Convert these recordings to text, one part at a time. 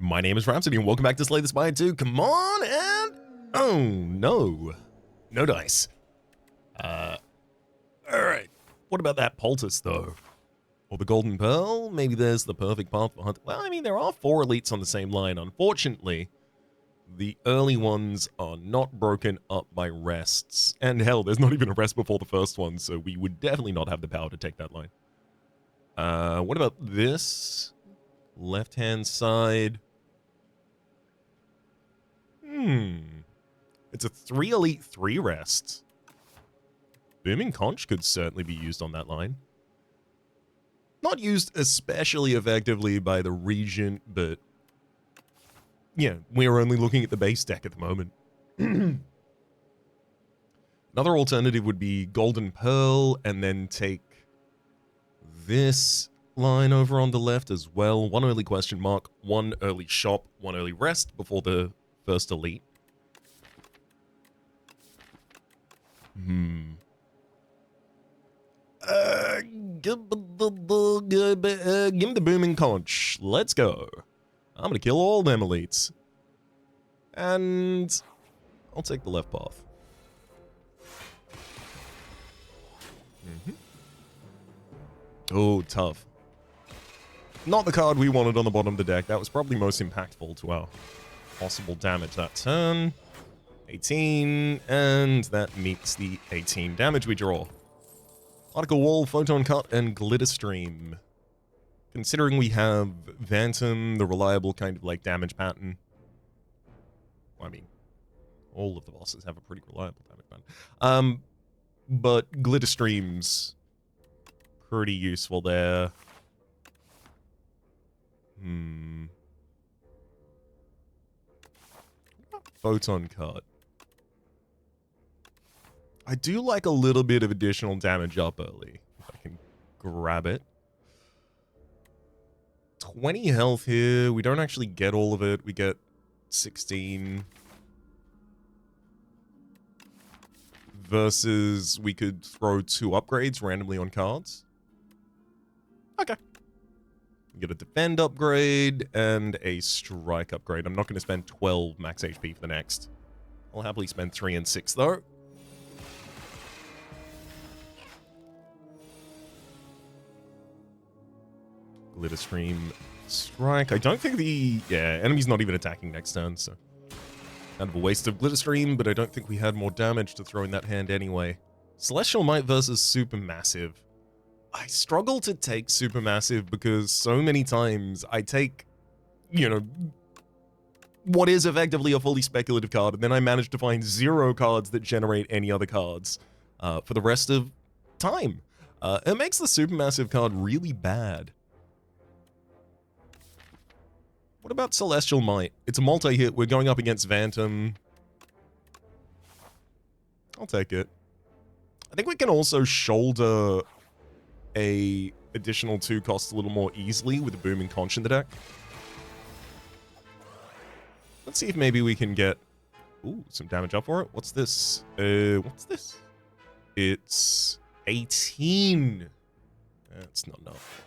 My name is Rhapsody, and welcome back to Slay the Spire 2. Come on, and... Oh, no. No dice. Alright. What about that poultice, though? Or the Golden Pearl? Maybe there's the perfect path for hunting. Well, I mean, there are 4 elites on the same line. Unfortunately, the early ones are not broken up by rests. And hell, there's not even a rest before the first one, so we would definitely not have the power to take that line. What about this? Left-hand side... It's a 3 elite, 3 rest. Booming Conch could certainly be used on that line. Not used especially effectively by the region, but... yeah, we're only looking at the base deck at the moment. Another alternative would be Golden Pearl, and then take this line over on the left as well. 1 early question mark, 1 early shop, 1 early rest before the first elite. Give me the Booming Conch. Let's go. I'm gonna kill all them elites. And I'll take the left path. Oh, tough. Not the card we wanted on the bottom of the deck. That was probably most impactful to our possible damage that turn. 18, and that meets the 18 damage we draw. Particle Wall, Photon Cut, and Glitter Stream. Considering we have Phantom, the reliable kind of like damage pattern. Well, I mean, all of the bosses have a pretty reliable damage pattern. But Glitter Stream's pretty useful there. Photon Cut. I do like a little bit of additional damage up early, if I can grab it. 20 health here. We don't actually get all of it. We get 16. Versus we could throw 2 upgrades randomly on cards. Okay. We get a defend upgrade and a strike upgrade. I'm not going to spend 12 max HP for the next. I'll happily spend 3 and 6 though. Glitter Stream strike. I don't think the... yeah, enemy's not even attacking next turn, so... kind of a waste of Glitter Stream, but I don't think we had more damage to throw in that hand anyway. Celestial Might versus Supermassive. I struggle to take Supermassive because so many times I take, you know, what is effectively a fully speculative card, and then I manage to find 0 cards that generate any other cards for the rest of time. It makes the Supermassive card really bad. What about Celestial Might? It's a multi-hit. We're going up against Phantom. I'll take it. I think we can also shoulder a additional 2 costs a little more easily with a Booming Conch in the deck. Let's see if maybe we can get... ooh, some damage up for it. What's this? What's this? It's 18. That's not enough.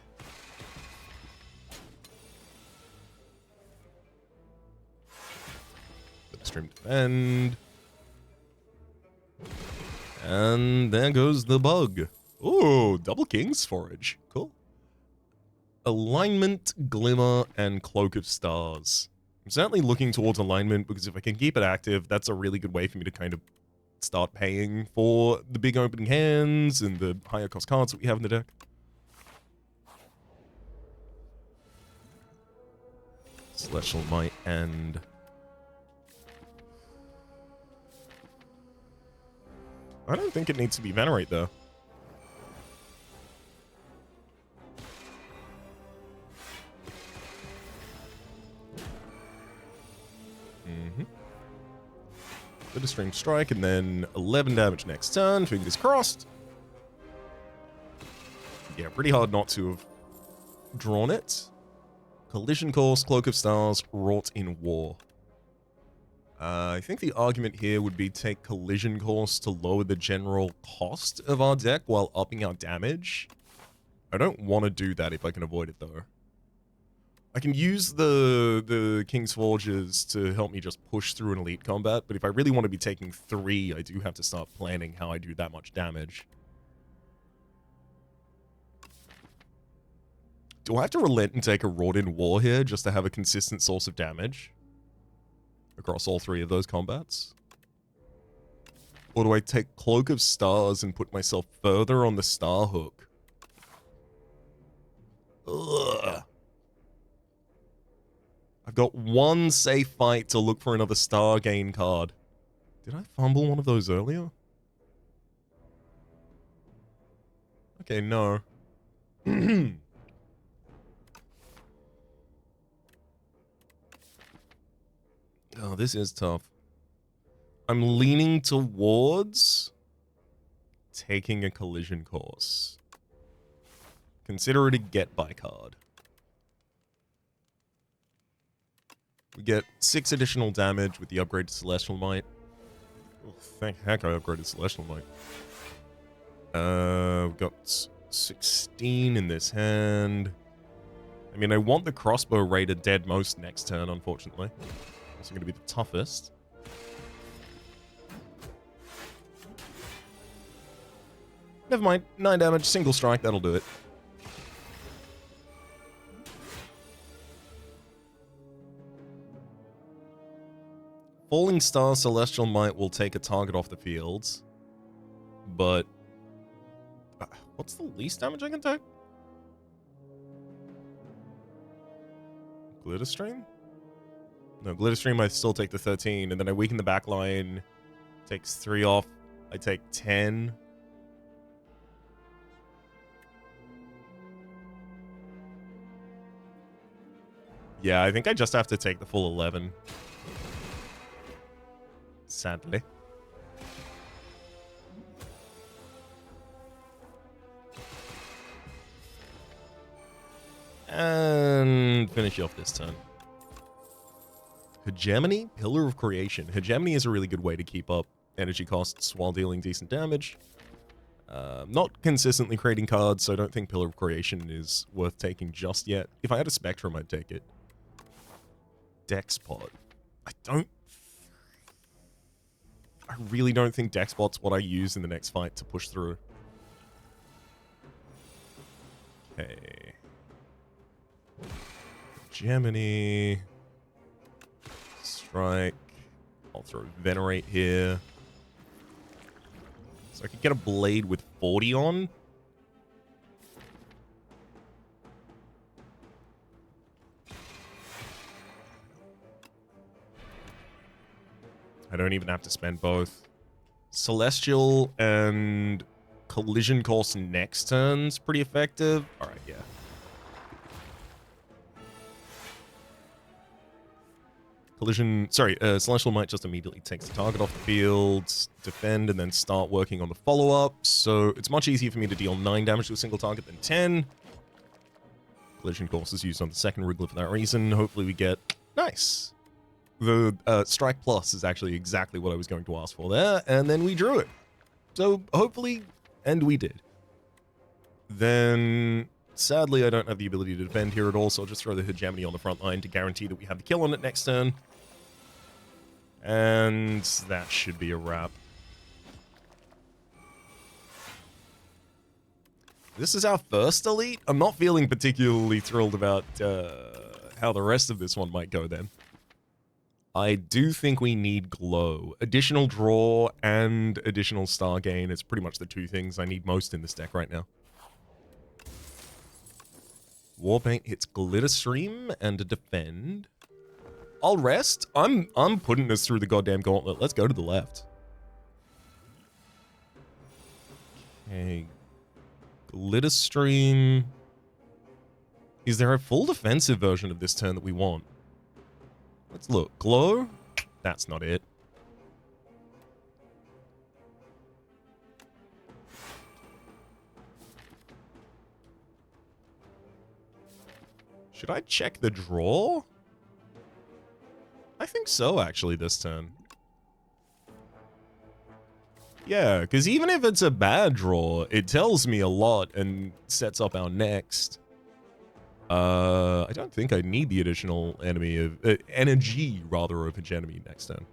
Stream defend. And there goes the bug. Ooh, double King's Forage. Cool. Alignment, Glimmer, and Cloak of Stars. I'm certainly looking towards alignment because if I can keep it active, that's a really good way for me to kind of start paying for the big opening hands and the higher cost cards that we have in the deck. Celestial Might and... I don't think it needs to be Venerate, though. Glitter Stream Strike, and then 11 damage next turn. Fingers crossed. Yeah, pretty hard not to have drawn it. Collision Course, Cloak of Stars, Wrought in War. I think the argument here would be take Collision Course to lower the general cost of our deck while upping our damage. I don't want to do that if I can avoid it, though. I can use the King's Forges to help me just push through an elite combat, but if I really want to be taking 3, I do have to start planning how I do that much damage. Do I have to relent and take a wrought-in war here just to have a consistent source of damage across all 3 of those combats? Or do I take Cloak of Stars and put myself further on the Star Hook? Ugh. I've got 1 safe fight to look for another Star Gain card. Did I fumble one of those earlier? Okay, no. Oh, this is tough. I'm leaning towards taking a collision course. Consider it a get-by card. We get 6 additional damage with the upgrade to Celestial Might. Oh, thank heck I upgraded Celestial Might. We've got 16 in this hand. I mean, I want the crossbow raider dead most next turn, unfortunately. Also going to be the toughest. Never mind. 9 damage, single strike, that'll do it. Falling Star Celestial Might will take a target off the field. But... what's the least damage I can take? Glitter Stream? No, Glitter Stream I still take the 13, and then I weaken the back line. Takes 3 off. I take 10. Yeah, I think I just have to take the full 11. Sadly. And finish off this turn. Hegemony? Pillar of Creation. Hegemony is a really good way to keep up energy costs while dealing decent damage. Not consistently creating cards, so I don't think Pillar of Creation is worth taking just yet. If I had a Spectrum, I'd take it. Dexpot. I really don't think Dexpot's what I use in the next fight to push through. Okay. Gemini. Strike. I'll throw Venerate here. So I could get a blade with 40 on. I don't even have to spend both. Celestial and Collision Course next turn's pretty effective. Alright, yeah. Celestial Might just immediately takes the target off the field, defend, and then start working on the follow-up. So it's much easier for me to deal 9 damage to a single target than 10. Collision Course is used on the second Wriggler for that reason. Hopefully we get... Nice! The Strike Plus is actually exactly what I was going to ask for there, and then we drew it. So hopefully, and we did. Then, sadly, I don't have the ability to defend here at all, so I'll just throw the Hegemony on the front line to guarantee that we have the kill on it next turn. And that should be a wrap. This is our first elite. I'm not feeling particularly thrilled about how the rest of this one might go then. I do think we need Glow. Additional draw and additional star gain is pretty much the 2 things I need most in this deck right now. Warpaint hits Glitter Stream and a defend. I'll rest. I'm putting us through the goddamn gauntlet. Let's go to the left. Okay. Glitter Stream. Is there a full defensive version of this turn that we want? Let's look. Glow? That's not it. Should I check the draw? I think so, actually, this turn. Yeah, because even if it's a bad draw, it tells me a lot and sets up our next. I don't think I need the additional enemy of energy rather of hegemony next turn.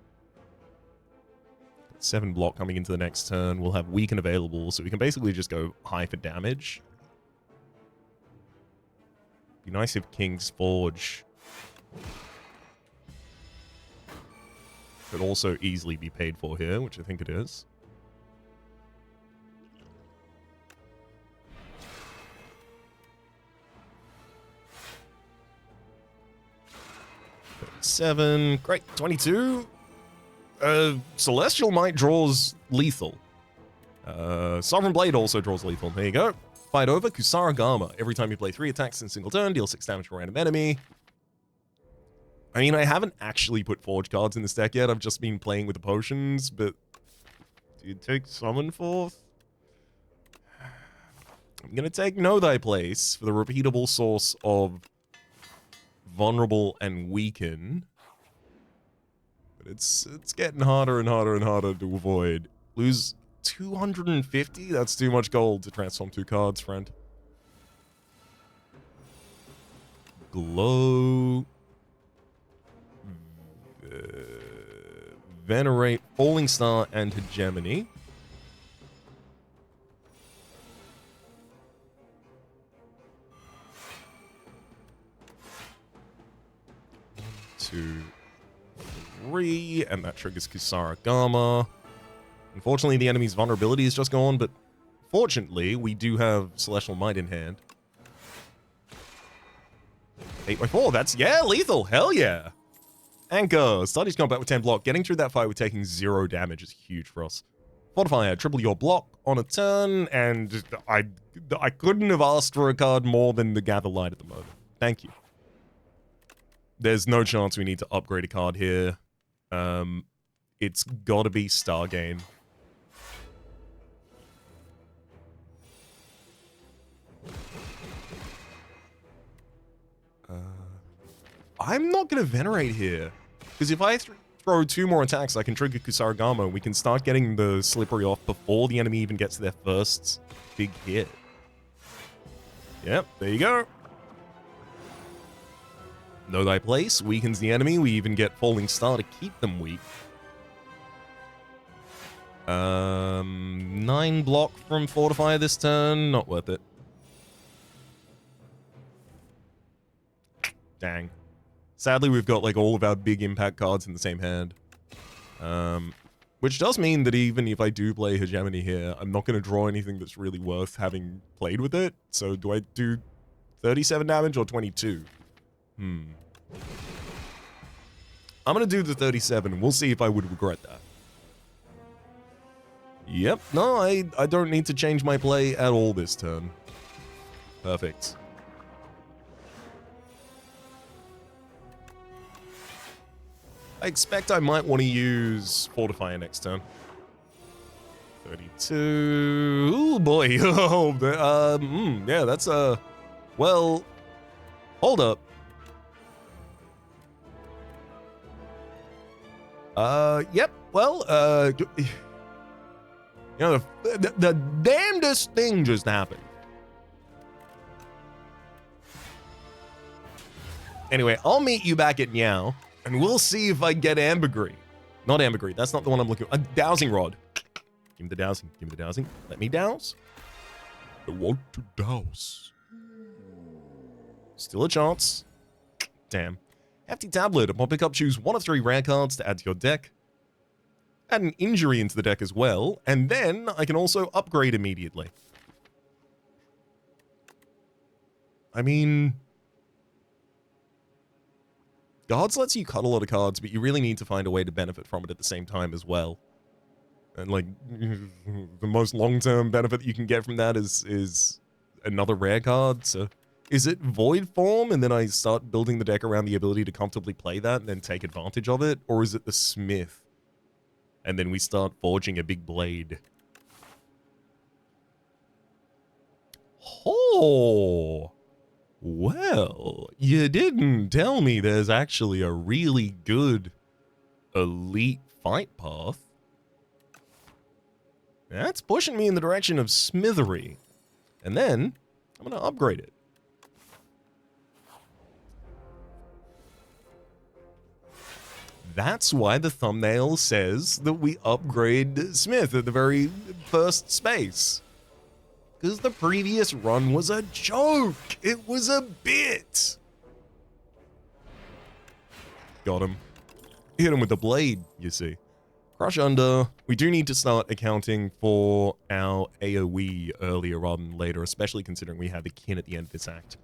7 block coming into the next turn. We'll have weaken available, so we can basically just go high for damage. Be nice if King's Forge could also easily be paid for here, which I think it is. Seven, great, 22. Celestial Might draws lethal. Sovereign Blade also draws lethal. There you go. Fight over Kusarigama. Every time you play 3 attacks in a single turn, deal 6 damage to a random enemy. I mean, I haven't actually put Forge cards in this deck yet. I've just been playing with the potions, but do you take Summon Forth? I'm gonna take Know Thy Place for the repeatable source of Vulnerable and Weaken. But it's getting harder and harder and harder to avoid. Lose 250? That's too much gold to transform 2 cards, friend. Glow. Venerate, Falling Star, and Hegemony. One, 2, 3, and that triggers Kusarigama. Unfortunately, the enemy's vulnerability is just gone, but fortunately, we do have Celestial Might in hand. 8x4, that's, yeah, lethal, hell yeah! Anchor, starting combat with 10 block. Getting through that fight with taking 0 damage is huge for us. Fortifier, triple your block on a turn, and I couldn't have asked for a card more than the Gather Light at the moment. Thank you. There's no chance we need to upgrade a card here. It's gotta be Stargain. I'm not going to Venerate here. Because if I throw 2 more attacks, I can trigger Kusarigama, and we can start getting the Slippery off before the enemy even gets to their first big hit. Yep, there you go. Know Thy Place weakens the enemy. We even get Falling Star to keep them weak. 9 block from Fortifier this turn. Not worth it. Dang. Sadly, we've got like all of our big impact cards in the same hand. Which does mean that even if I do play Hegemony here, I'm not going to draw anything that's really worth having played with it. So do I do 37 damage or 22? I'm going to do the 37 and we'll see if I would regret that. Yep, no, I don't need to change my play at all this turn. Perfect. I expect I might want to use Fortifier next turn. 32. Ooh, boy. Oh, yeah, that's well, hold up. Yep. Well, you know, the damnedest thing just happened. Anyway, I'll meet you back at Meow. And we'll see if I get Ambergris. Not Ambergris. That's not the one I'm looking for. A Dowsing Rod. Give me the dowsing. Give me the dowsing. Let me douse. I want to douse. Still a chance. Damn. Hefty Tablet. Upon pickup, choose 1 of 3 rare cards to add to your deck. Add an injury into the deck as well. And then I can also upgrade immediately. I mean... Guards lets you cut a lot of cards, but you really need to find a way to benefit from it at the same time as well. And, like, the most long-term benefit that you can get from that is another rare card. So, is it Void Form, and then I start building the deck around the ability to comfortably play that and then take advantage of it? Or is it the Smith, and then we start forging a big blade? Oh! Well, you didn't tell me there's actually a really good elite fight path. That's pushing me in the direction of Smithery. And then, I'm going to upgrade it. That's why the thumbnail says that we upgrade Smith at the very first space. Because the previous run was a joke. It was a bit. Got him. Hit him with the blade, you see. Crush under. We do need to start accounting for our AoE earlier rather than later, especially considering we have the kin at the end of this act.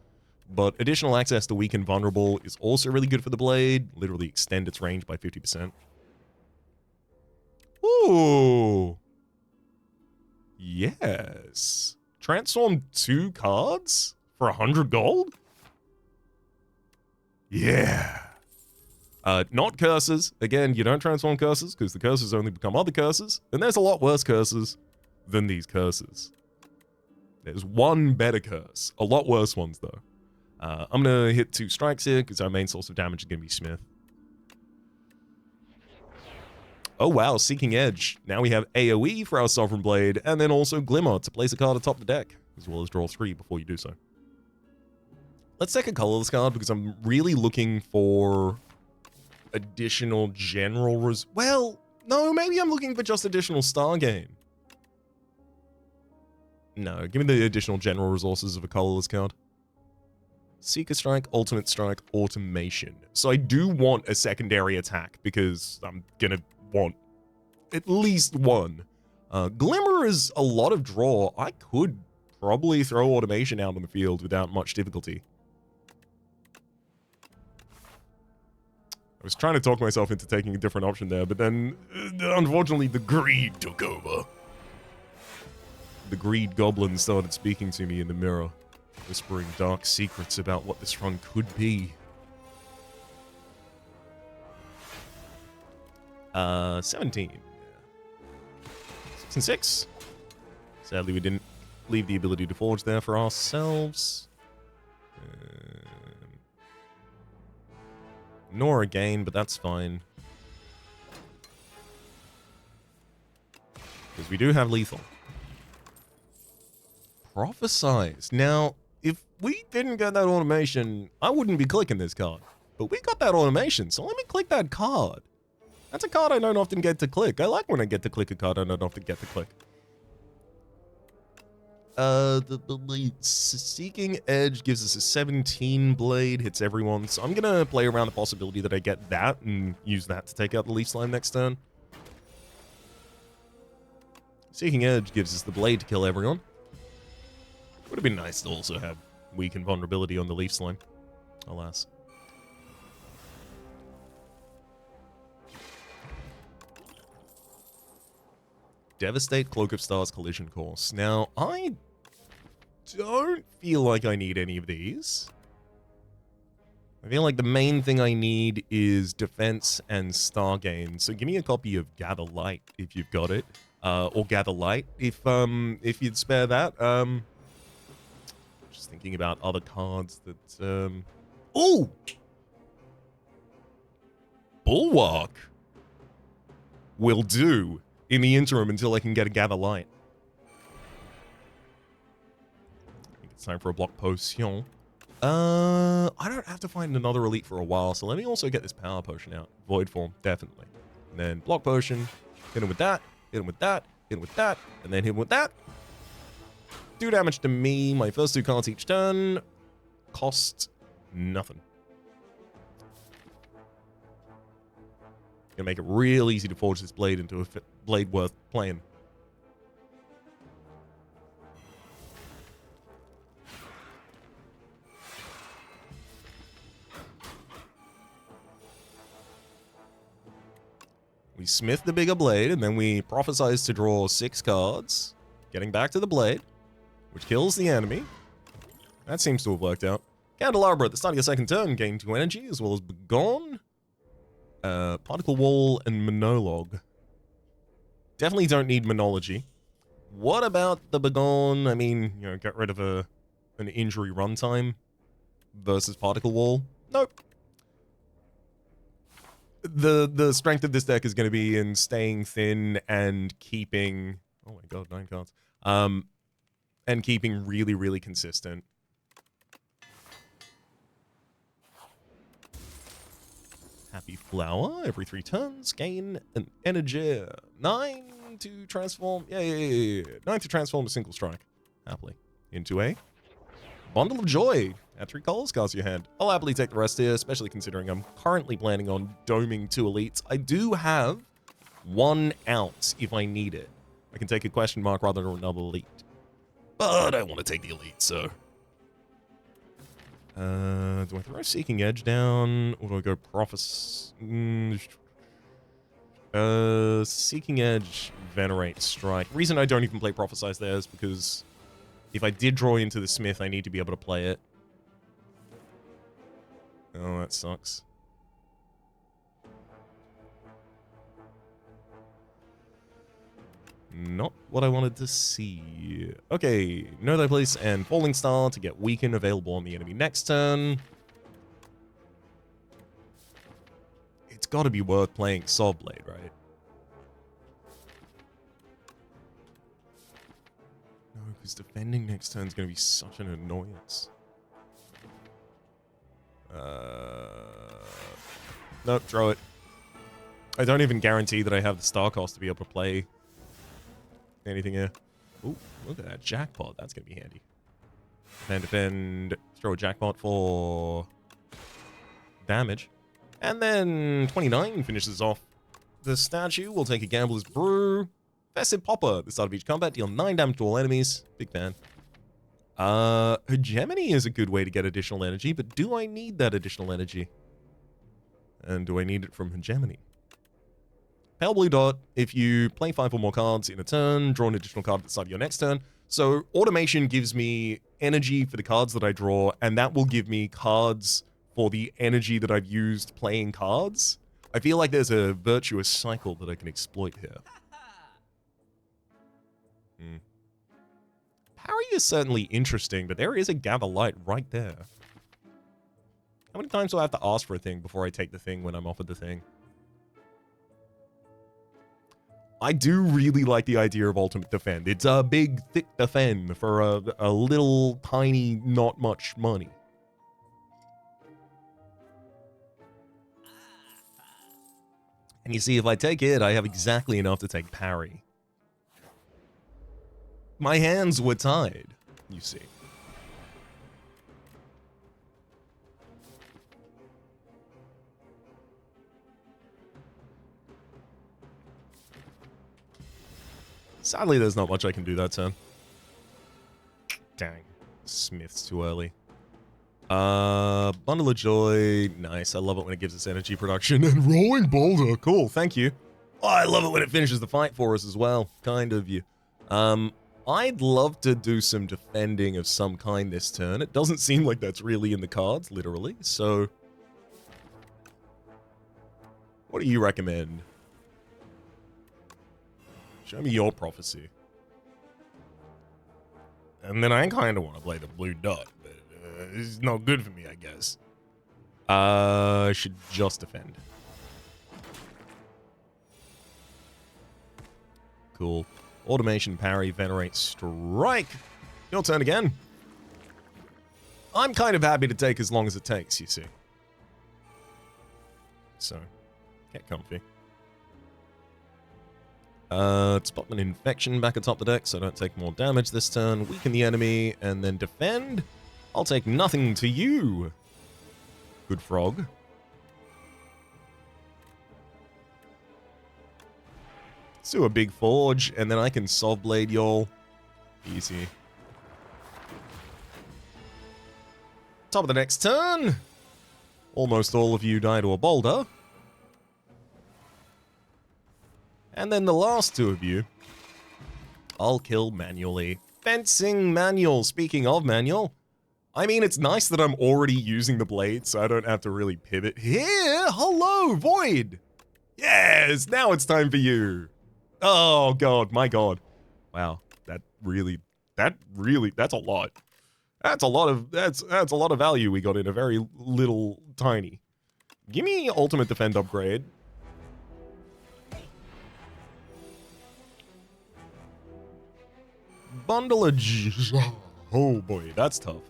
But additional access to weak and vulnerable is also really good for the blade. Literally extend its range by 50%. Ooh. Yes. Transform 2 cards for 100 gold? Yeah. Not curses. Again, you don't transform curses because the curses only become other curses. And there's a lot worse curses than these curses. There's one better curse. A lot worse ones, though. I'm going to hit 2 strikes here because our main source of damage is going to be Smith. Oh, wow. Seeking Edge. Now we have AoE for our Sovereign Blade and then also Glimmer to place a card atop the deck, as well as draw 3 before you do so. Let's take a colorless card because I'm really looking for additional general well, no, maybe I'm looking for just additional star gain. No, give me the additional general resources of a colorless card. Seeker Strike, Ultimate Strike, Automation. So I do want a secondary attack because I'm gonna want at least one. Glimmer is a lot of draw. I could probably throw Automation out on the field without much difficulty. I was trying to talk myself into taking a different option there, but then, unfortunately, the greed took over. The greed goblin started speaking to me in the mirror, whispering dark secrets about what this run could be. 17. 6 and 6. Sadly, we didn't leave the ability to forge there for ourselves. Nor again, but that's fine. Because we do have lethal. Prophesize. Now, if we didn't get that automation, I wouldn't be clicking this card. But we got that automation, so let me click that card. That's a card I don't often get to click. I like when I get to click a card I don't often get to click. The Seeking Edge gives us a 17 blade, hits everyone. So I'm going to play around the possibility that I get that and use that to take out the Leaf Slime next turn. Seeking Edge gives us the blade to kill everyone. Would have been nice to also have weak and vulnerability on the Leaf Slime. Alas. Devastate, Cloak of Stars, Collision Course. Now, I don't feel like I need any of these. I feel like the main thing I need is defense and star gain. So give me a copy of Gather Light if you've got it, or Gather Light if you'd spare that. Just thinking about other cards that. Ooh, Bulwark will do in the interim until I can get a Gather Light. I think it's time for a block potion. I don't have to find another elite for a while, so let me also get this power potion out. Void form, definitely. And then block potion, hit him with that, hit him with that, hit him with that, and then hit him with that. 2 damage to me, my first 2 cards each turn. Cost nothing. Gonna make it real easy to forge this blade into a blade worth playing. We smith the bigger blade, and then we prophesize to draw 6 cards, getting back to the blade, which kills the enemy. That seems to have worked out. Candelabra at the start of your second turn, gain 2 energy, as well as Begone, Particle Wall, and Monologue. Definitely don't need Monology. What about the Begone? I mean, you know, get rid of an injury runtime versus Particle Wall. Nope. The strength of this deck is going to be in staying thin and keeping... Oh my god, 9 cards. And keeping really, really consistent. Happy Flower. Every 3 turns, gain an energy. 9 to transform. Yeah. 9 to transform a single strike. Happily. Into a Bundle of Joy. Add 3 colors, cards your hand. I'll happily take the rest here, especially considering I'm currently planning on doming 2 elites. I do have 1 ounce if I need it. I can take a question mark rather than another elite. But I want to take the elite, so... do I throw Seeking Edge down, or do I go Prophecy? Seeking Edge, Venerate, Strike. The reason I don't even play Prophesize there is because if I did draw into the Smith, I need to be able to play it. Oh, that sucks. Not what I wanted to see. Okay, Know Thy Place and Falling Star to get Weaken available on the enemy next turn. It's got to be worth playing Sawblade, right? No, because defending next turn is going to be such an annoyance. Nope, throw it. I don't even guarantee that I have the star cost to be able to play anything here. Ooh, look at that jackpot. That's going to be handy. Defend. Throw a jackpot for damage. And then 29 finishes off the statue. We'll take a Gambler's Brew. Festive Popper. At the start of each combat, deal 9 damage to all enemies. Big fan. Hegemony is a good way to get additional energy, but do I need that additional energy? And do I need it from Hegemony? Pale Blue Dot, if you play 5 or more cards in a turn, draw an additional card at the start of your next turn. So automation gives me energy for the cards that I draw, and that will give me cards for the energy that I've used playing cards. I feel like there's a virtuous cycle that I can exploit here. Parry is certainly interesting, but there is a Gather Light right there. How many times do I have to ask for a thing before I take the thing when I'm offered the thing? I do really like the idea of Ultimate Defend. It's a big, thick defend for a little, tiny, not much money. And you see, if I take it, I have exactly enough to take parry. My hands were tied, you see. Sadly, there's not much I can do that turn. Dang. Smith's too early. Bundle of Joy. Nice. I love it when it gives us energy production. And Rolling Boulder. Cool. Thank you. Oh, I love it when it finishes the fight for us as well. Kind of you. I'd love to do some defending of some kind this turn. It doesn't seem like that's really in the cards, literally. So, what do you recommend? Show me your prophecy. And then I kind of want to play the blue dot, but it's not good for me, I guess. I should just defend. Cool. Automation, parry, venerate, strike. Your turn again. I'm kind of happy to take as long as it takes, you see. So, get comfy. Spot an infection back atop the deck so I don't take more damage this turn. Weaken the enemy, and then defend. I'll take nothing to you. Good frog. Let's do a big forge, and then I can Solve Blade y'all. Easy. Top of the next turn. Almost all of you die to a boulder. And then the last 2 of you, I'll kill manually. Fencing manual. Speaking of manual, I mean, it's nice that I'm already using the blade, so I don't have to really pivot. Here, hello, Void. Yes, now it's time for you. Oh, God, my God. Wow, that's a lot. That's a lot of value we got in a very little tiny. Give me Ultimate Defend upgrade. Bundle of... Oh, boy, that's tough.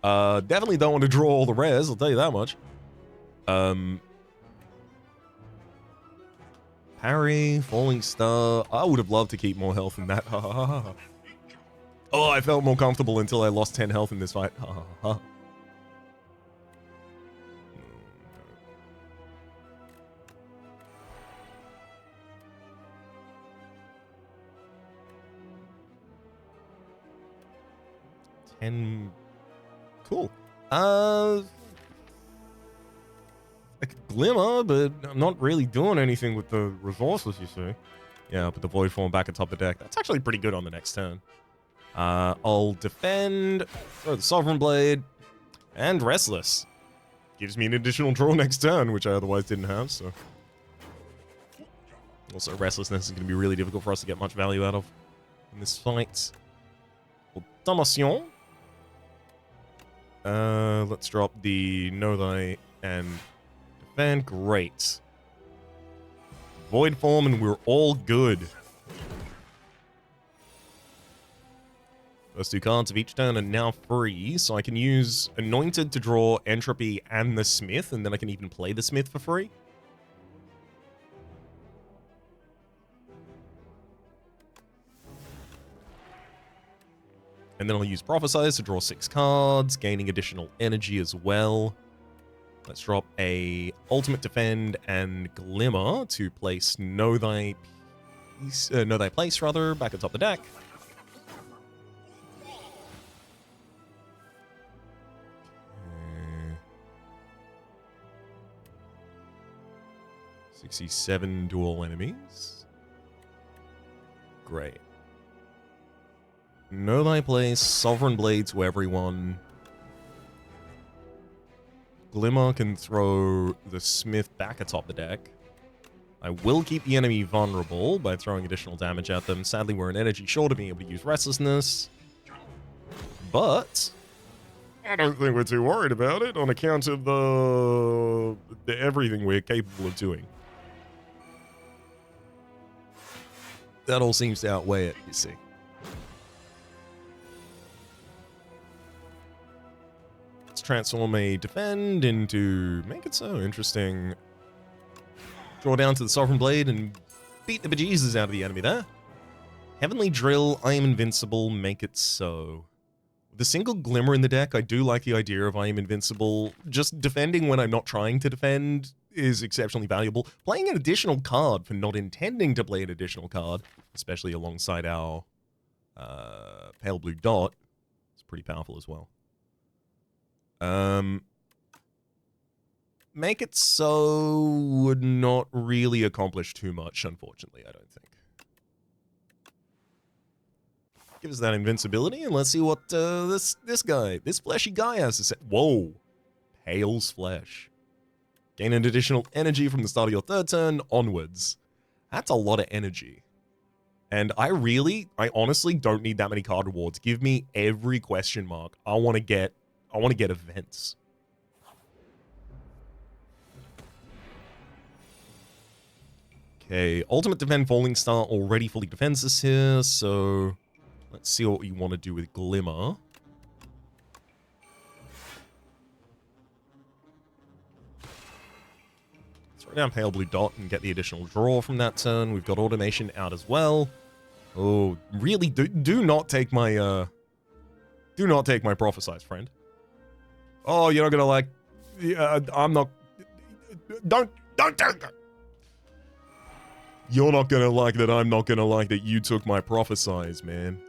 Definitely don't want to draw all the rares, I'll tell you that much. Parry, Falling Star. I would have loved to keep more health in that. Oh, I felt more comfortable until I lost 10 health in this fight. 10. Cool. I could glimmer, but I'm not really doing anything with the resources, you see. Yeah, put the void form back atop the deck. That's actually pretty good on the next turn. I'll defend, throw the Sovereign Blade, and Restless. Gives me an additional draw next turn, which I otherwise didn't have, so. Also, Restlessness is going to be really difficult for us to get much value out of in this fight. Automation. Let's drop the Know Thy and defend. Great. Void form, and we're all good. First two cards of each turn are now free, so I can use Anointed to draw Entropy and the Smith, and then I can even play the Smith for free. And then I'll use Prophesize to draw 6 cards, gaining additional energy as well. Let's drop a Ultimate Defend and Glimmer to place Know Thy Place, rather, back atop the deck. 67 dual enemies. Great. Know Thy Place, Sovereign Blade to everyone. Glimmer can throw the Smith back atop the deck. I will keep the enemy vulnerable by throwing additional damage at them. Sadly, we're an energy short of being able to use Restlessness. But I don't think we're too worried about it on account of the everything we're capable of doing. That all seems to outweigh it, you see. Let's transform a defend into make it so interesting. Draw down to the Sovereign Blade and beat the bejesus out of the enemy there. Heavenly Drill, I am invincible, make it so. With a single Glimmer in the deck, I do like the idea of I am invincible. Just defending when I'm not trying to defend is exceptionally valuable. Playing an additional card for not intending to play an additional card, especially alongside our Pale Blue Dot, is pretty powerful as well. Make it so would not really accomplish too much, unfortunately, I don't think. Give us that invincibility, and let's see what this fleshy guy has to say. Whoa. Pale's Flesh. Gain an additional energy from the start of your third turn onwards. That's a lot of energy. And I honestly don't need that many card rewards. Give me every question mark. I want to get events. Okay, Ultimate Defend Falling Star already fully defends us here, so let's see what we want to do with Glimmer. Throw down Pale Blue Dot and get the additional draw from that turn. We've got Automation out as well. Oh, really? Do not take my Prophesize, friend. Oh, you're not gonna like. I'm not. Don't take it. You're not gonna like that. I'm not gonna like that. You took my Prophesize, man.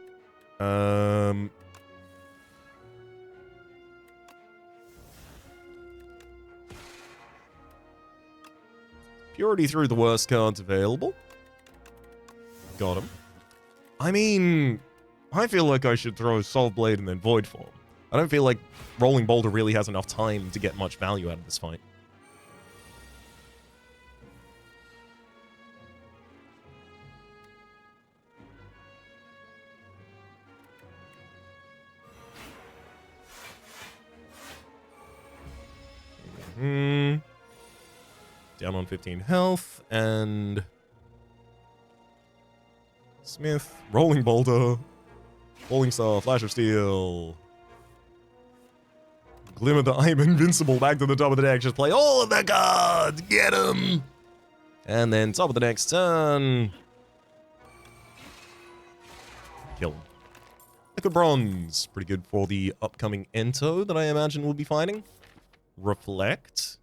Purity threw the worst cards available. Got him. I mean, I feel like I should throw Soul Blade and then Void Form. I don't feel like Rolling Boulder really has enough time to get much value out of this fight. Down on 15 health, and Smith, Rolling Boulder, Falling Star, Flash of Steel, Glimmer the I'm invincible back to the top of the deck. Just play all of the cards, get them! And then top of the next turn. Kill him. Liquid Bronze. Pretty good for the upcoming Ento that I imagine we'll be fighting. Reflect.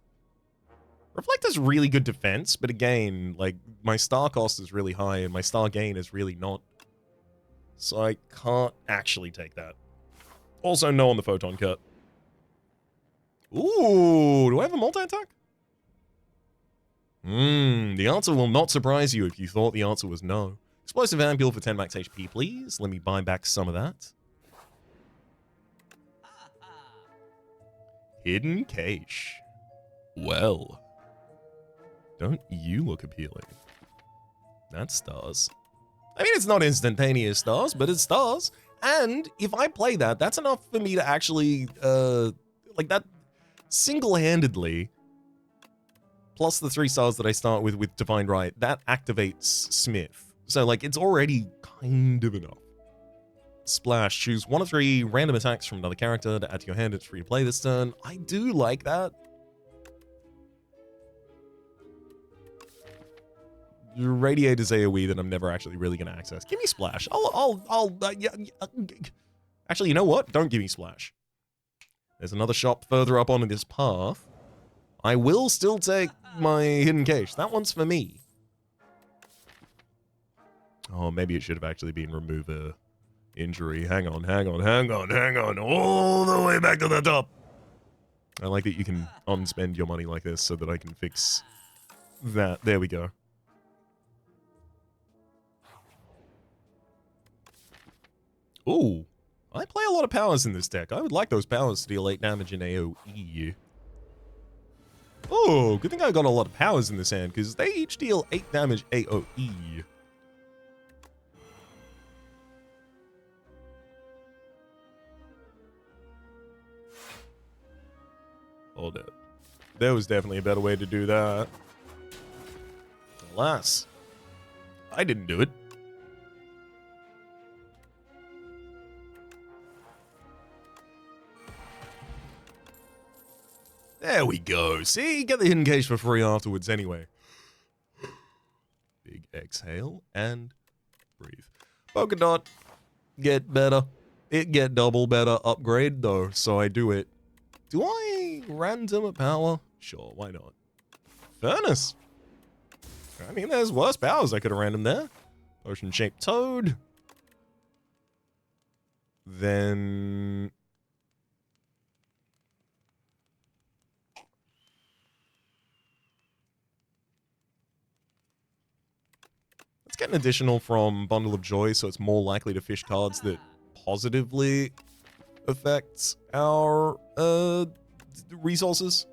Reflect has really good defense, but again, like, my star cost is really high and my star gain is really not. So I can't actually take that. Also, no on the Photon Cut. Ooh, do I have a multi-attack? The answer will not surprise you if you thought the answer was no. Explosive Ampule for 10 max HP, please. Let me buy back some of that. Hidden Cache. Well, don't you look appealing? That's stars. I mean, it's not instantaneous stars, but it's stars. And if I play that, that's enough for me to actually, like that single-handedly, plus the 3 stars that I start with Divine Right, that activates Smith. So, like, it's already kind of enough. Splash. Choose 1 of 3 random attacks from another character to add to your hand. It's free to play this turn. I do like that. Radiator's AoE that I'm never actually really going to access. Give me Splash. Actually, you know what? Don't give me Splash. There's another shop further up on this path. I will still take my Hidden Cache. That one's for me. Oh, maybe it should have actually been remove a injury. Hang on. All the way back to the top. I like that you can unspend your money like this so that I can fix that. There we go. Ooh, I play a lot of powers in this deck. I would like those powers to deal 8 damage in AoE. Oh, good thing I got a lot of powers in this hand, because they each deal 8 damage AoE. Hold it. There was definitely a better way to do that. Alas, I didn't do it. There we go. See, get the Hidden Cache for free afterwards anyway. Big exhale and breathe. Polka Dot, get better. It get double better upgrade though, so I do it. Do I random a power? Sure, why not? Furnace. I mean, there's worse powers I could have random there. Potion-shaped toad. Then... let's get an additional from Bundle of Joy, so it's more likely to fish cards that positively affect our resources.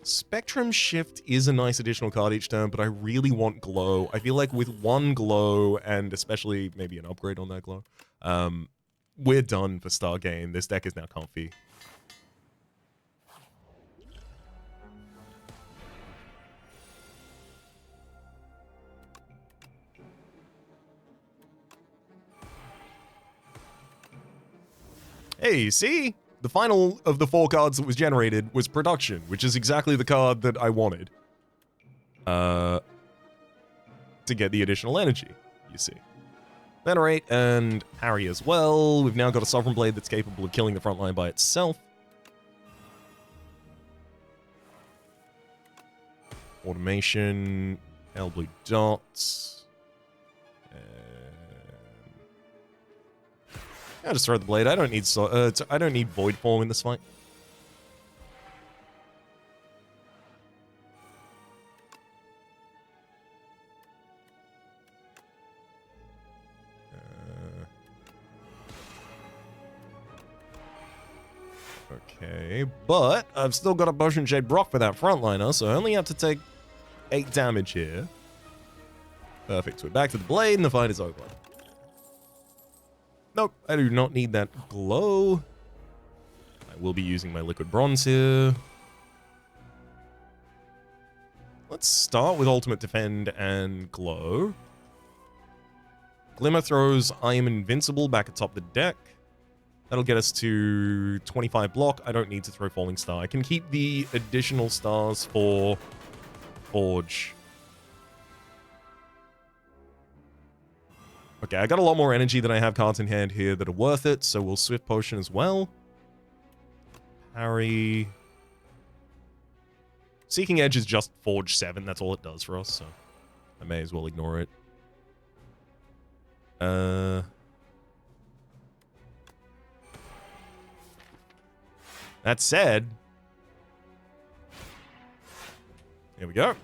Spectrum Shift is a nice additional card each turn, but I really want Glow. I feel like with 1 Glow, and especially maybe an upgrade on that Glow, we're done for Star Game. This deck is now comfy. Hey, see? The final of the 4 cards that was generated was Production, which is exactly the card that I wanted. To get the additional energy, you see. Venerate and Parry as well. We've now got a Sovereign Blade that's capable of killing the front line by itself. Automation, Pale Blue Dots. I'll just throw the blade. I don't need Void Form in this fight. Okay, but I've still got a Potion Shade Brock for that frontliner, so I only have to take 8 damage here. Perfect. So we're back to the blade, and the fight is over. Nope, I do not need that Glow. I will be using my Liquid Bronze here. Let's start with Ultimate Defend and Glow. Glimmer throws I Am Invincible back atop the deck. That'll get us to 25 block. I don't need to throw Falling Star. I can keep the additional stars for Forge. Okay, I got a lot more energy than I have cards in hand here that are worth it, so we'll Swift Potion as well. Parry. Seeking Edge is just Forge 7, that's all it does for us, so I may as well ignore it. That said, here we go.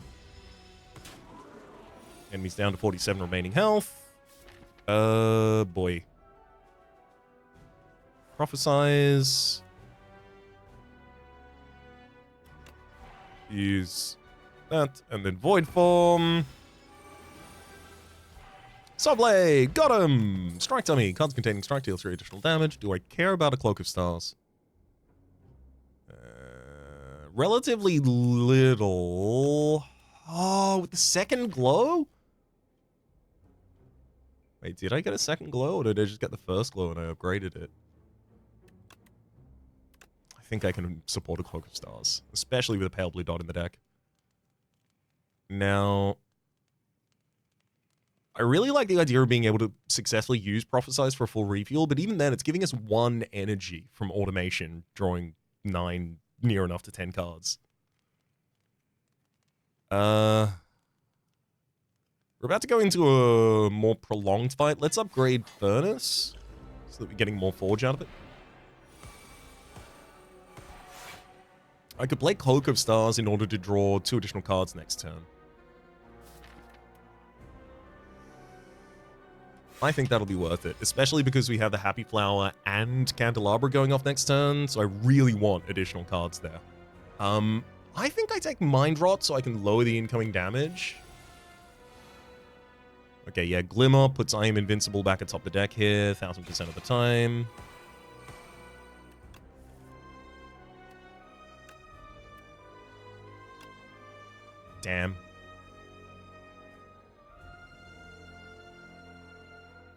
Enemy's down to 47 remaining health. Boy. Prophesize. Use that, and then Void Form. Subblade! Got him! Strike Dummy. Cards containing strike deal 3 additional damage. Do I care about a Cloak of Stars? Relatively little. Oh, with the second glow? Wait, did I get a second glow, or did I just get the first glow and I upgraded it? I think I can support a Cloak of Stars, especially with a pale blue dot in the deck. Now, I really like the idea of being able to successfully use Prophesize for a full refuel, but even then, it's giving us 1 energy from automation, drawing 9, near enough to 10 cards. We're about to go into a more prolonged fight. Let's upgrade Furnace, so that we're getting more Forge out of it. I could play Cloak of Stars in order to draw 2 additional cards next turn. I think that'll be worth it, especially because we have the Happy Flower and Candelabra going off next turn, so I really want additional cards there. I think I take Mind Rot so I can lower the incoming damage. Okay, yeah, Glimmer puts I Am Invincible back atop the deck here, 1000% of the time. Damn.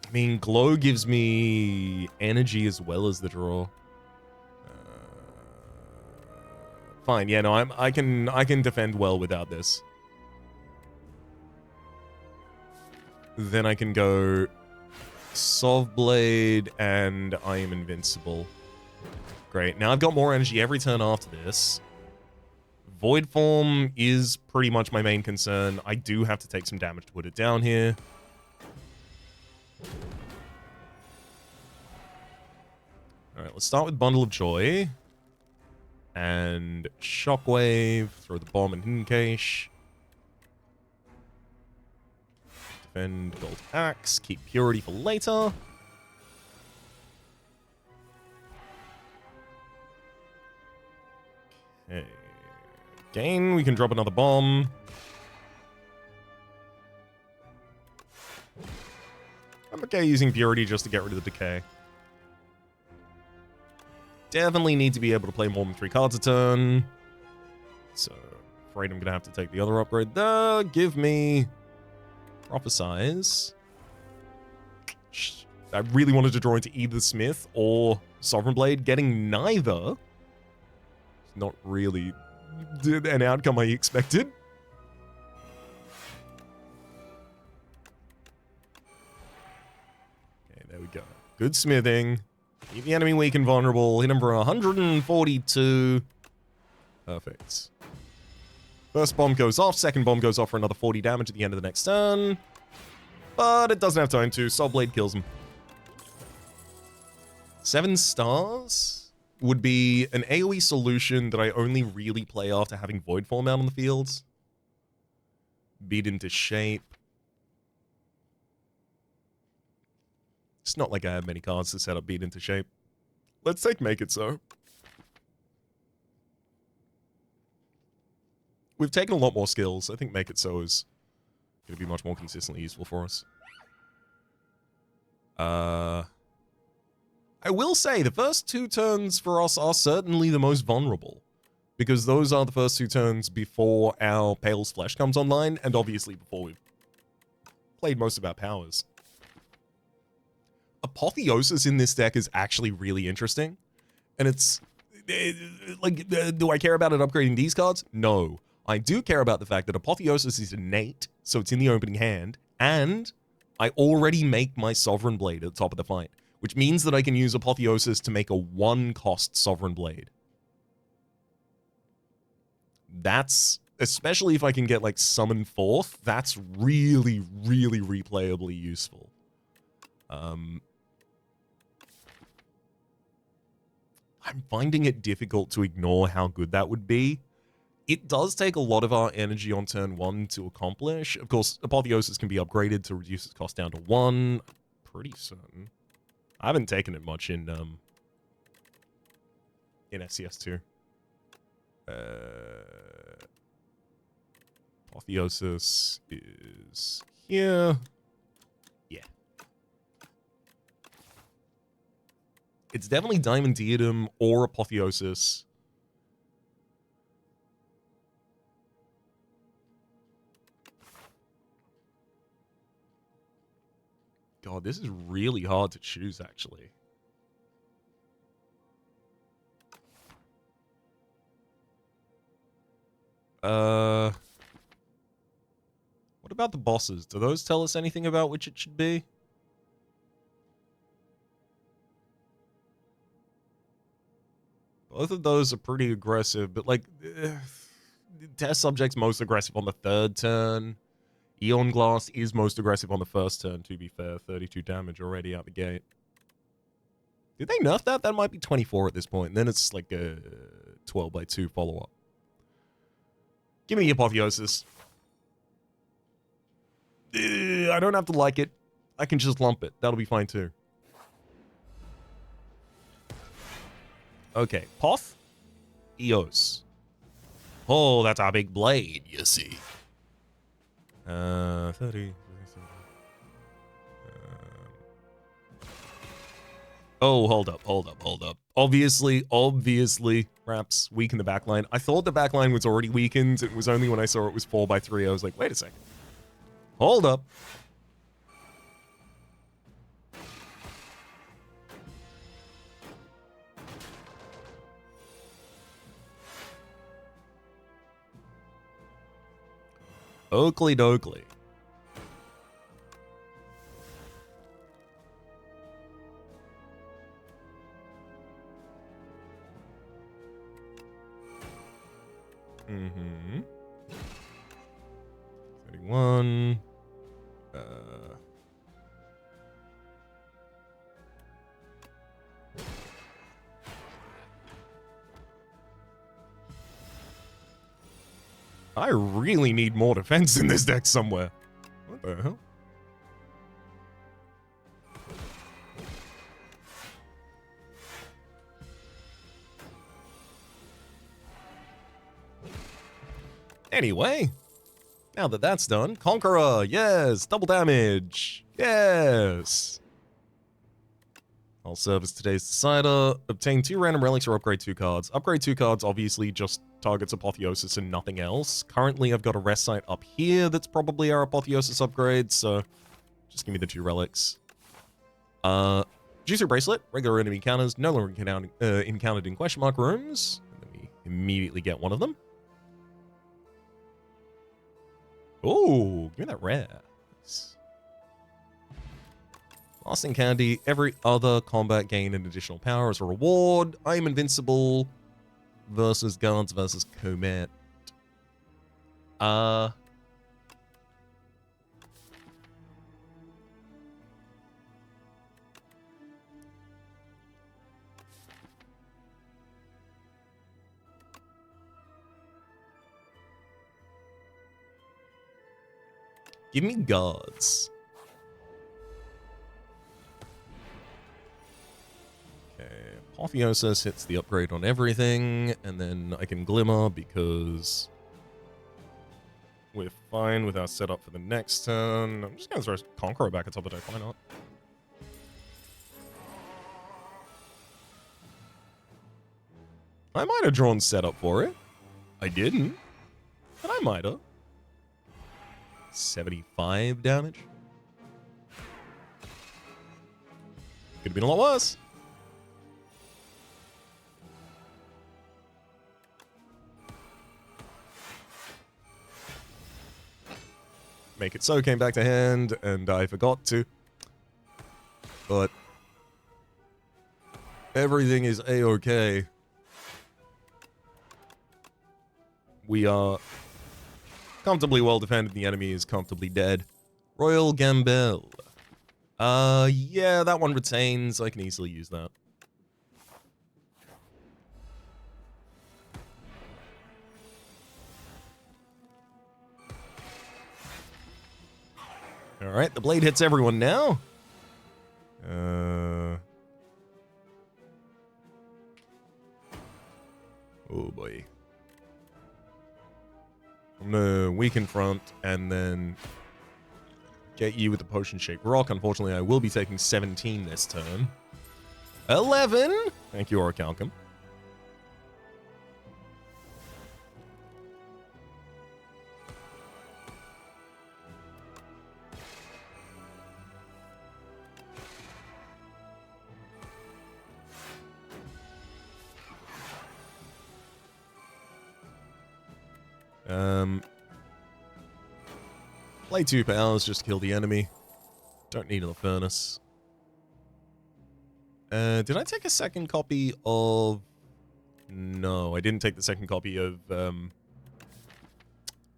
I mean, Glow gives me energy as well as the draw. Fine, yeah, no, I can defend well without this. Then I can go Sovblade and I Am Invincible. Great. Now I've got more energy every turn after this. Void Form is pretty much my main concern. I do have to take some damage to put it down here. Alright, let's start with Bundle of Joy. And Shockwave. Throw the bomb in Hidden Cache. Defend Gold Axe. Keep Purity for later. Okay. Again, we can drop another bomb. I'm okay using Purity just to get rid of the decay. Definitely need to be able to play more than 3 cards a turn. So, afraid I'm going to have to take the other upgrade there. Give me Prophesize. I really wanted to draw into either Smith or Sovereign Blade. Getting neither is not really an outcome I expected. Okay, there we go. Good smithing. Keep the enemy weak and vulnerable. Hit him for 142. Perfect. First bomb goes off. Second bomb goes off for another 40 damage at the end of the next turn. But it doesn't have time to. Soul Blade kills him. 7 stars would be an AoE solution that I only really play after having Void Form out on the field. Beat into shape. It's not like I have many cards to set up Beat into shape. Let's take Make It So. We've taken a lot more skills. I think Make It So is going to be much more consistently useful for us. I will say, the first 2 turns for us are certainly the most vulnerable. Because those are the first 2 turns before our Pale's Flesh comes online, and obviously before we've played most of our powers. Apotheosis in this deck is actually really interesting. And it's... like, do I care about it upgrading these cards? No. I do care about the fact that Apotheosis is innate, so it's in the opening hand, and I already make my Sovereign Blade at the top of the fight, which means that I can use Apotheosis to make a 1-cost Sovereign Blade. That's, especially if I can get, like, Summon Forth, that's really, really replayably useful. I'm finding it difficult to ignore how good that would be. It does take a lot of our energy on turn 1 to accomplish. Of course, Apotheosis can be upgraded to reduce its cost down to 1. Pretty certain. I haven't taken it much in SCS2. Apotheosis is here. Yeah. It's definitely Diamond Diadem or Apotheosis. God, this is really hard to choose, actually. What about the bosses? Do those tell us anything about which it should be? Both of those are pretty aggressive, but, like, test subject's most aggressive on the 3rd turn. Eon Glass is most aggressive on the 1st turn, to be fair. 32 damage already out the gate. Did they nerf that? That might be 24 at this point. And then it's like a 12x2 follow-up. Give me Apotheosis. I don't have to like it. I can just lump it. That'll be fine too. Okay, Poth. Eos. Oh, that's our big blade, you see. 30. Oh, hold up. Obviously, Raps, weaken the backline. I thought the backline was already weakened. It was only when I saw it was 4x3, I was like, wait a second. Hold up. Oakley dokley. Mm-hmm. 31. I really need more defense in this deck somewhere. What the hell? Anyway, now that that's done, Conqueror, yes, double damage, yes. I'll serve as today's decider. Obtain 2 random relics or upgrade 2 cards. Upgrade 2 cards obviously just targets Apotheosis and nothing else. Currently, I've got a rest site up here that's probably our Apotheosis upgrade, so just give me the 2 relics. Juicer Bracelet, regular enemy encounters, no longer encountered in question mark rooms. Let me immediately get one of them. Oh, give me that rare. Nice. Lasting Candy, every other combat gain an additional power as a reward. I am invincible versus guards versus Comet. Give me guards. Apotheosis hits the upgrade on everything, and then I can Glimmer because we're fine with our setup for the next turn. I'm just going to throw Conqueror back at top of the deck. Why not? I might have drawn setup for it. I didn't, but I might have. 75 damage. Could have been a lot worse. Make It So came back to hand, and I forgot to. But everything is A-okay. We are comfortably well defended. The enemy is comfortably dead. Royal Gambel. Yeah, that one retains. I can easily use that. Alright, the blade hits everyone now. Oh boy. I'm gonna weaken front and then get you with the potion shaped rock. Unfortunately, I will be taking 17 this turn. 11! Thank you, Orichalcum. Play 2 powers, just kill the enemy. Don't need a furnace. Did I take a second copy of... No, I didn't take the second copy of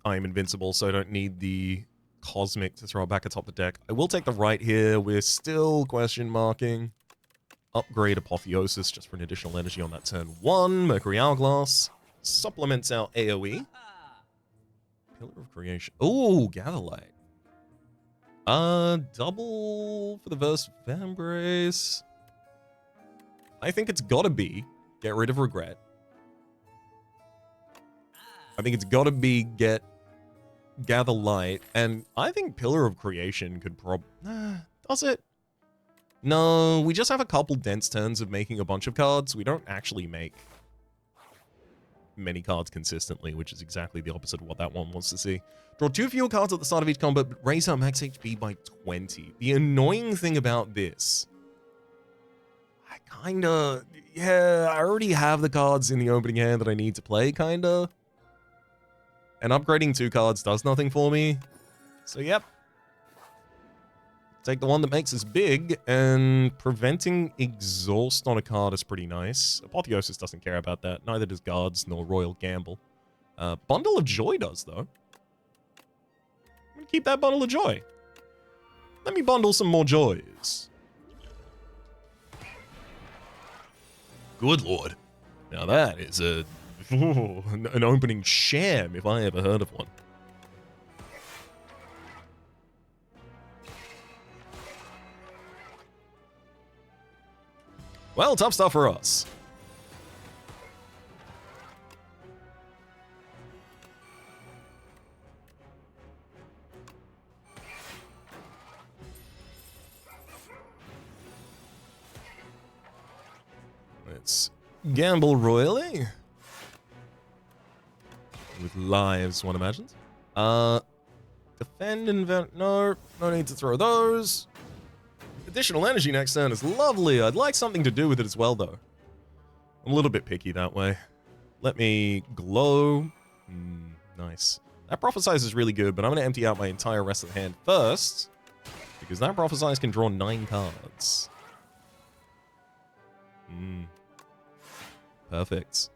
I Am Invincible, so I don't need the Cosmic to throw it back atop the deck. I will take the right here. We're still question marking. Upgrade Apotheosis just for an additional energy on that turn 1. Mercury Hourglass. Supplements our AoE. Pillar of Creation. Ooh, Gatherlight. Double for the Verse of Embrace. I think it's gotta be get rid of Regret. I think it's gotta be get Gather Light, and I think Pillar of Creation could does it? No, we just have a couple dense turns of making a bunch of cards. We don't actually make many cards consistently, which is exactly the opposite of what that one wants to see. Draw 2 fewer cards at the start of each combat, but raise our max HP by 20. The annoying thing about this, yeah, I already have the cards in the opening hand that I need to play, kinda. And upgrading 2 cards does nothing for me. So, yep. Take the one that makes us big, and preventing exhaust on a card is pretty nice. Apotheosis doesn't care about that. Neither does Guards nor Royal Gamble. Bundle of Joy does, though. I'm gonna keep that Bundle of Joy. Let me bundle some more joys. Good lord. Now that is an opening sham if I ever heard of one. Well, tough stuff for us. Let's gamble royally. With lives, one imagines. Defend, invent, no need to throw those. Additional energy next turn is lovely. I'd like something to do with it as well, though. I'm a little bit picky that way. Let me glow. Nice. That Prophesize is really good, but I'm going to empty out my entire rest of the hand first, because that Prophesize can draw 9 cards. Perfect.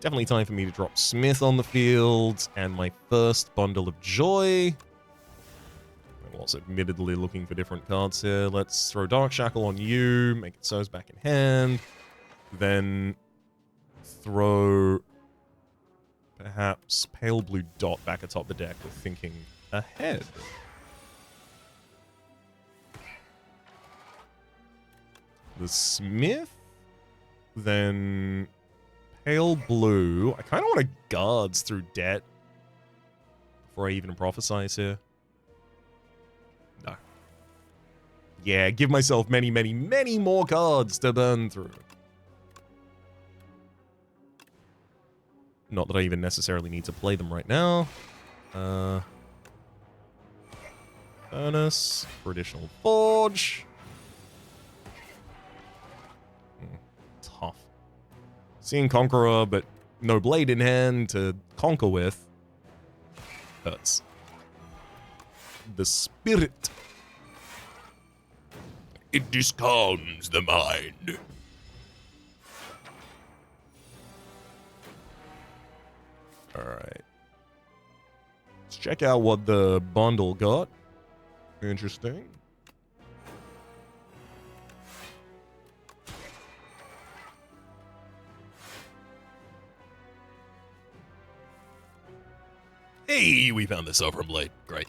Definitely time for me to drop Smith on the field, and my first Bundle of Joy. I'm also admittedly looking for different cards here. Let's throw Dark Shackle on you, make it so's back in hand. Then throw perhaps Pale Blue Dot back atop the deck with thinking ahead. The Smith, then Pale Blue. I kind of want to Guards through Debt before I even Prophesize here. No. Yeah, give myself many, many, many more cards to burn through. Not that I even necessarily need to play them right now. Furnace for additional Forge. Tough. Seeing Conqueror, but no blade in hand to conquer with. Hurts. The spirit. It discalms the mind. Alright. Let's check out what the bundle got. Interesting. Hey, we found the Sovereign Blade. Great.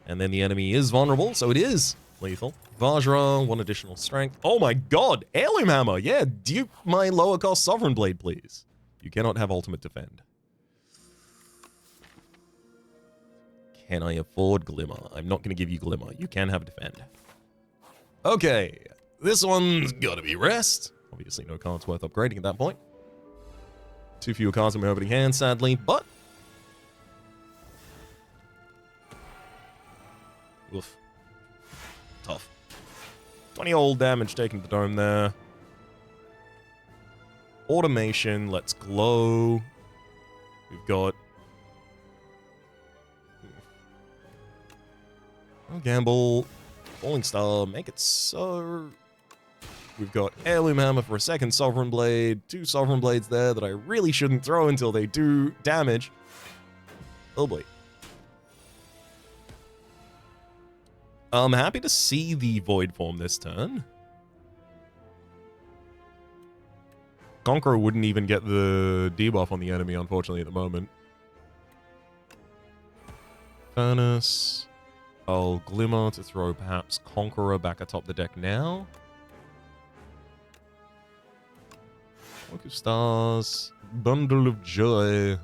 And then the enemy is vulnerable, so it is lethal. Vajra, 1 additional strength. Oh my god, Heirloom Hammer. Yeah, dupe my lower cost Sovereign Blade, please. You cannot have ultimate defend. Can I afford Glimmer? I'm not going to give you Glimmer. You can have defend. Okay, this one's got to be rest. Obviously, no cards worth upgrading at that point. 2 fewer cards in my opening hand, sadly, but... Oof. Tough. 20 old damage taken to the dome there. Automation, let's glow. We've got... No gamble. Falling Star, make it so... We've got Heirloom Hammer for a second Sovereign Blade. 2 Sovereign Blades there that I really shouldn't throw until they do damage. Oh boy. I'm happy to see the Void form this turn. Conqueror wouldn't even get the debuff on the enemy, unfortunately, at the moment. Furnace. I'll Glimmer to throw perhaps Conqueror back atop the deck now. Book of Stars. Bundle of Joy.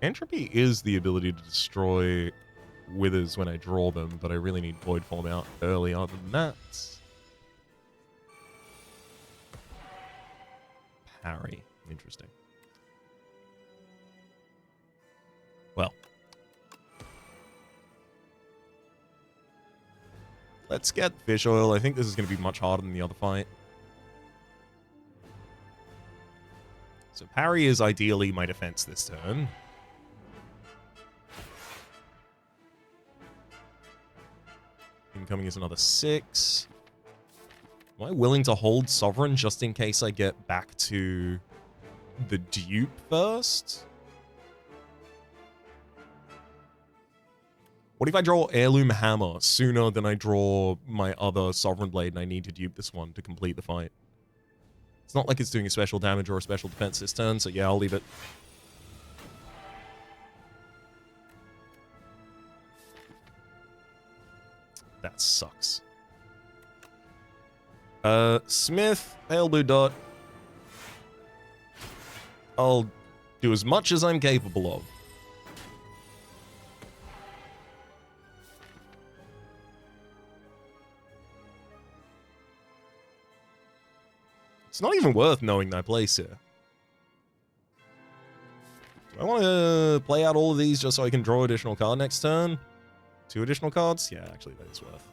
Entropy is the ability to destroy withers when I draw them, but I really need Void Form out early. Other than that, parry. Interesting. Well, let's get Fish Oil. I think this is going to be much harder than the other fight. So parry is ideally my defense this turn. Incoming is another 6. Am I willing to hold Sovereign just in case I get back to the dupe first? What if I draw Heirloom Hammer sooner than I draw my other Sovereign Blade and I need to dupe this one to complete the fight? It's not like it's doing a special damage or a special defense this turn, so yeah, I'll leave it. That sucks. Smith, Pale Blue Dot. I'll do as much as I'm capable of. It's not even worth knowing my place here. Do I want to play out all of these just so I can draw additional card next turn? 2 additional cards? Yeah, actually, that is worth.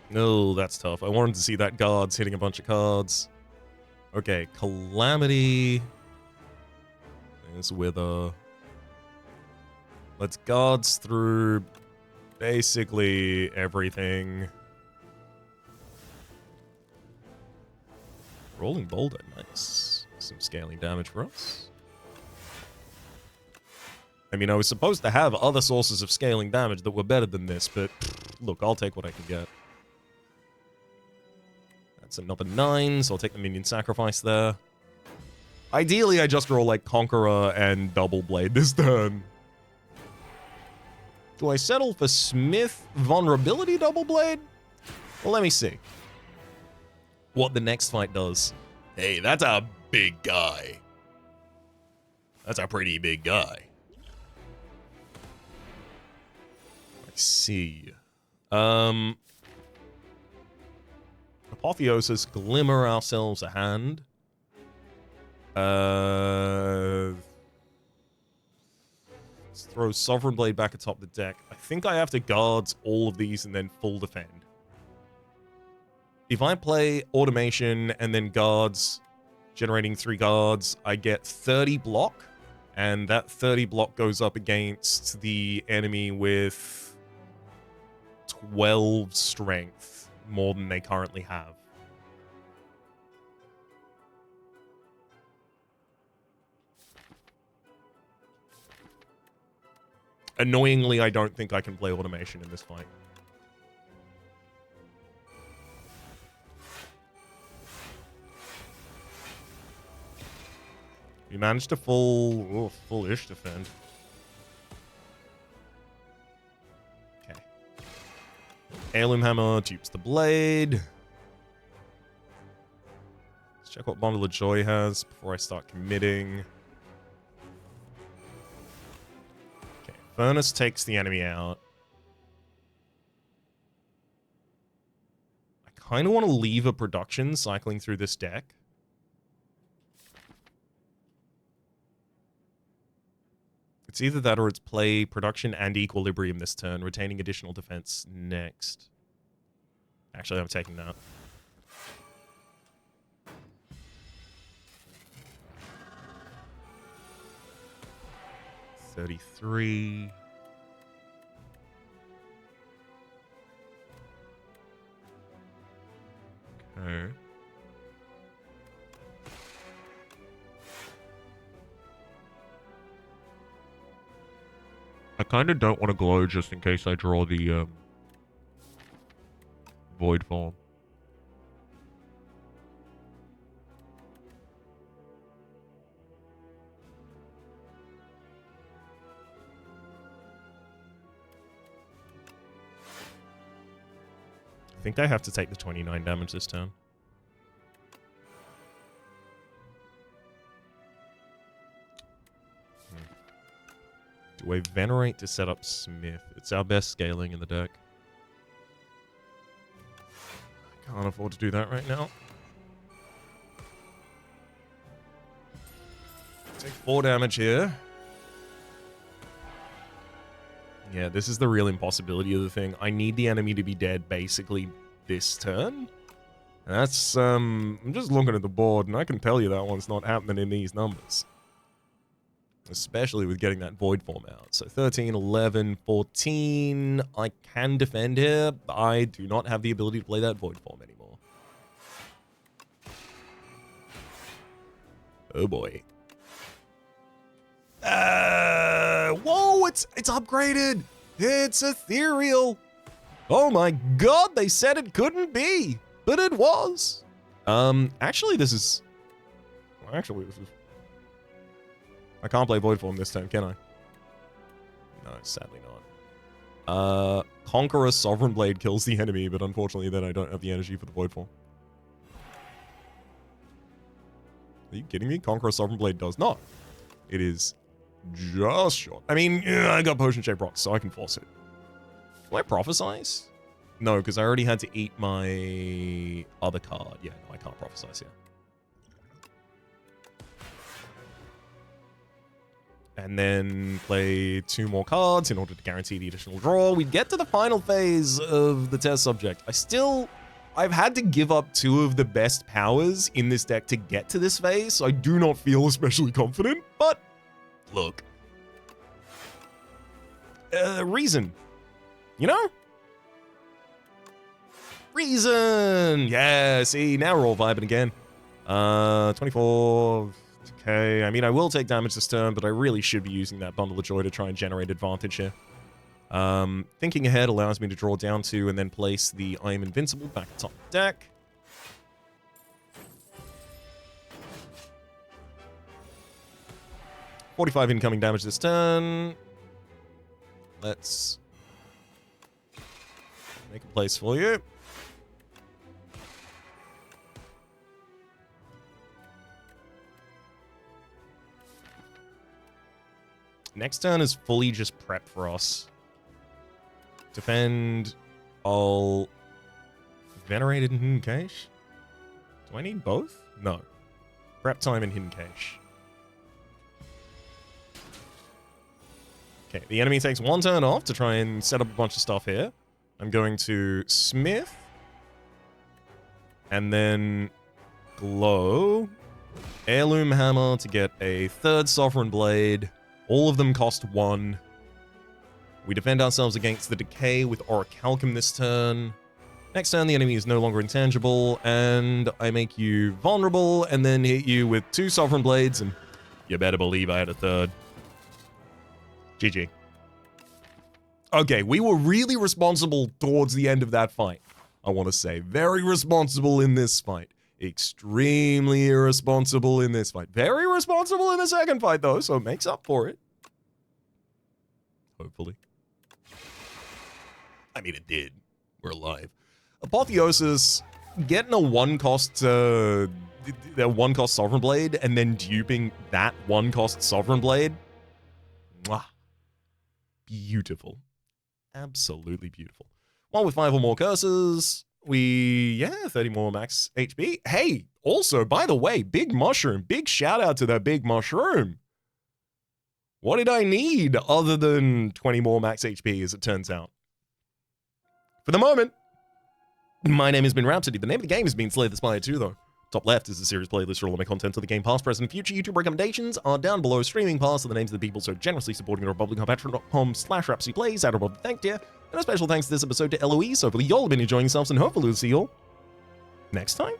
No, that's tough. I wanted to see that guards hitting a bunch of cards. Okay, Calamity. There's Wither. Let's guards through basically everything. Rolling Boulder, nice. Some scaling damage for us. I mean, I was supposed to have other sources of scaling damage that were better than this, but look, I'll take what I can get. That's another 9, so I'll take the minion sacrifice there. Ideally, I just roll like Conqueror and Double Blade this turn. Do I settle for Smith Vulnerability Double Blade? Well, let me see what the next fight does. Hey, that's a big guy. That's a pretty big guy. I see. Apotheosis, Glimmer ourselves a hand. Let's throw Sovereign Blade back atop the deck. I think I have to guard all of these and then full defend. if I play automation and then guards, generating 3 guards, I get 30 block, and that 30 block goes up against the enemy with 12 strength, more than they currently have. Annoyingly, I don't think I can play automation in this fight. We managed to full-ish defend. Okay. Heirloom Hammer dupes the blade. Let's check what Bundle of Joy has before I start committing. Okay, Furnace takes the enemy out. I kind of want to leave a production cycling through this deck. It's either that or it's play production and equilibrium this turn, retaining additional defense next. Actually, I'm taking that. $33. Okay. I kind of don't want to glow just in case I draw the void form. I think I have to take the 29 damage this turn. Do I Venerate to set up Smith? It's our best scaling in the deck. I can't afford to do that right now. Take 4 damage here. Yeah, this is the real impossibility of the thing. I need the enemy to be dead basically this turn. And that's, I'm just looking at the board, and I can tell you that one's not happening in these numbers. Especially with getting that void form out. So 13, 11, 14. I can defend here. I do not have the ability to play that void form anymore. Oh boy. Whoa, it's upgraded. It's ethereal. Oh my god, they said it couldn't be, but it was. Actually, this is I can't play void form this turn, can I? No, sadly not. Conqueror Sovereign Blade kills the enemy, but unfortunately then I don't have the energy for the void form. Are you kidding me? Conqueror Sovereign Blade does not. It is just short. I mean, yeah, I got Potion Shape Rocks, so I can force it. Do I Prophesize? No, because I already had to eat my other card. Yeah, no, I can't Prophesize here. And then play 2 more cards in order to guarantee the additional draw. We get to the final phase of the test subject. I've had to give up 2 of the best powers in this deck to get to this phase, so I do not feel especially confident, but look. Reason. You know? Reason! Yeah, see, now we're all vibing again. 24... Okay, I mean, I will take damage this turn, but I really should be using that Bundle of Joy to try and generate advantage here. Thinking ahead allows me to draw down 2 and then place the I Am Invincible back atop the deck. $45 incoming damage this turn. Let's make a place for you. Next turn is fully just prep for us. Defend. I'll Venerate in Hidden Cache. Do I need both? No. Prep time and Hidden Cache. Okay, the enemy takes 1 turn off to try and set up a bunch of stuff here. I'm going to Smith. And then Glow, Heirloom Hammer to get a 3rd Sovereign Blade. All of them cost 1. We defend ourselves against the Decay with Orichalcum this turn. Next turn, the enemy is no longer intangible, and I make you vulnerable, and then hit you with 2 Sovereign Blades, and you better believe I had a 3rd. GG. Okay, we were really responsible towards the end of that fight, I want to say. Very responsible in this fight. Extremely irresponsible in this fight. Very responsible in the second fight, though, so it makes up for it. Hopefully. I mean, it did. We're alive. Apotheosis, getting a 1-cost Sovereign Blade and then duping that 1-cost Sovereign Blade. Mwah. Beautiful. Absolutely beautiful. One with 5 or more curses. 30 more max HP. Hey, also, by the way, Big Mushroom. Big shout out to that Big Mushroom. What did I need other than 20 more max HP, as it turns out? For the moment, my name has been Rhapsody. The name of the game has been Slay the Spire 2, though. Top left is the series playlist for all of my content of the game past, present, and future. YouTube recommendations are down below. Streaming pass are the names of the people so generously supporting the Republic on patreon.com/RhapsodyPlays. Out of Rob, thank you. And a special thanks to this episode to Eloise. Hopefully y'all have been enjoying yourselves, and hopefully we'll see you all next time.